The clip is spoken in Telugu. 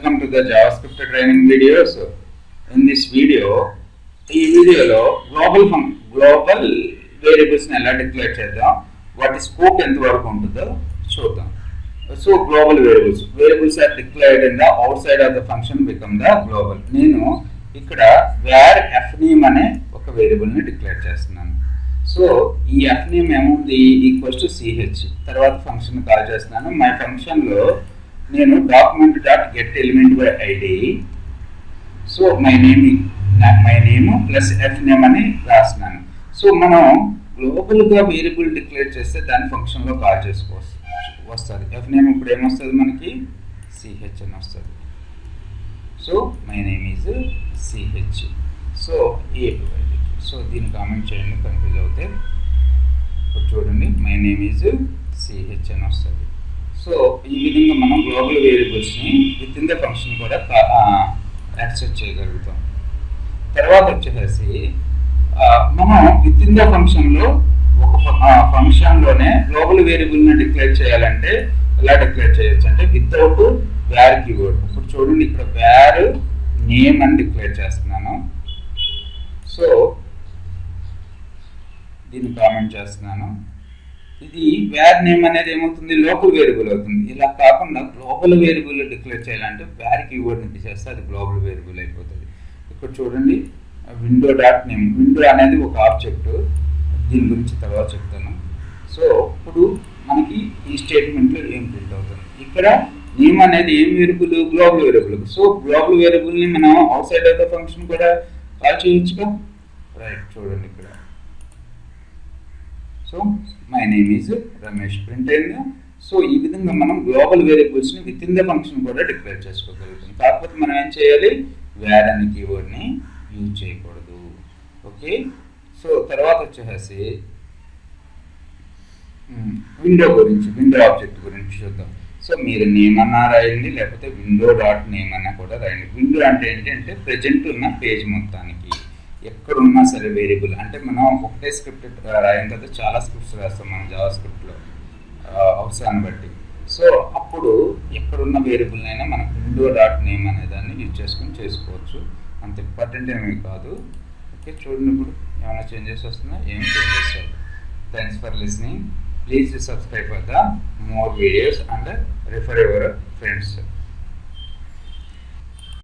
Welcome to the JavaScript training videos. In this video, ఈ వీడియోలో గ్లోబల్ వేరియబుల్స్ ని ఎలా డిక్లేర్ చేద్దాం, వాటి స్కోప్ ఎంత వరకు ఉంటుందో చూద్దాం. So global variables are declared in the outside of the function become the global. నేను ఇక్కడ వేర్ fname అనే ఒక వేరియబుల్ ని డిక్లేర్ చేస్తున్నాను. సో ఈ fname ఏముంది, ఈక్వల్స్ టు ch. తర్వాత ఫంక్షన్ కాల్ చేస్తున్నాను. మై ఫంక్షన్ లో నేను document dot get element by ID, so my name plus fname అని రాస్తున్నాను. సో మనం గ్లోబల్గా వేరియబుల్ డిక్లేర్ చేస్తే దాని ఫంక్షన్లో కాల్ చేసుకోవచ్చు వస్తుంది. fname ఇప్పుడు ఏమొస్తుంది మనకి, ch అని వస్తుంది. So my name is ch. So so దీన్ని కామెంట్ చేయండి కన్ఫ్యూజ్ అవుతే. ఇప్పుడు చూడండి, మై నేమ్ ఈజ్ ch అని వస్తుంది. సో ఈ విధంగా మనం గ్లోబల్ వేరియబుల్స్ని విత్ ఇన్ ద ఫంక్షన్ కూడా యాక్సెస్ చేయగలుగుతాం. తర్వాత వచ్చేసి మనం విత్ ఇన్ ద ఫంక్షన్లో ఒక ఫంక్షన్లోనే గ్లోబల్ వేరియబుల్ని డిక్లేర్ చేయాలంటే ఎలా డిక్లేర్ చేయొచ్చు అంటే వితౌట్ వేర్ కీవర్డ్. ఇప్పుడు చూడండి, ఇక్కడ వేర్ నేమ్ అని డిక్లేర్ చేస్తున్నాను. సో దీన్ని కామెంట్ చేస్తున్నాను. ఇది వేర్ నేమ్ అనేది ఏమవుతుంది, లోకల్ వేరియబుల్ అవుతుంది. ఇలా కాకుండా గ్లోబల్ వేరియబుల్ డిక్లేర్ చేయాలంటే వేర్ కీవర్డ్ని చేస్తే అది గ్లోబల్ వేరియబుల్ అయిపోతుంది. ఇక్కడ చూడండి, విండో డాట్ నేమ్. విండో అనేది ఒక ఆబ్జెక్ట్, దీని గురించి తర్వాత చెప్తాను. సో ఇప్పుడు మనకి ఈ స్టేట్మెంట్లో ఏం ప్రింట్ అవుతుంది, ఇక్కడ నేమ్ అనేది ఏం variable, global variable. So global వేరియబుల్ని మనం outside of the function కూడా కాల్ చేయొచ్చుగా. రైట్, చూడండి ఇక్కడ. So my name is Ramesh print అయింది. సో ఈ విధంగా మనం గ్లోబల్ వేరియబుల్స్ని విత్ ఇన్ ద ఫంక్షన్ కూడా డిక్లేర్ చేసుకోగలుగుతాం. కాకపోతే మనం ఏం చేయాలి, వేర్ అనే కీవర్డ్ని యూజ్ చేయకూడదు. ఓకే. సో తర్వాత వచ్చేసి విండో ఆబ్జెక్ట్ గురించి చూద్దాం. సో మీరు నేమ్ అన్నా రాయండి, లేకపోతే విండో డాట్ నేమ్ అన్నా కూడా రాయండి. విండో అంటే ఏంటంటే ప్రజెంట్ ఉన్న పేజ్ మొత్తానికి ఎక్కడున్నా సరే వేరియబుల్, అంటే మనం ఒకటే స్క్రిప్ట్ రాయం కదా, చాలా స్క్రిప్ట్స్ రాస్తాం మనం జావా స్క్రిప్ట్లో అవసరాన్ని బట్టి. సో అప్పుడు ఎక్కడున్న వేరియబుల్ అయినా మనం విండో డాట్ నేమ్ అనే దాన్ని యూజ్ చేసుకుని చేసుకోవచ్చు. అంత ఇంపార్టెంట్ ఏమీ కాదు. ఓకే, చూడండి ఇప్పుడు ఏమైనా చేంజెస్ వస్తున్నా, ఏం చేంజెస్ రాదు. Thanks for listening. Please subscribe for the more videos and refer your friends.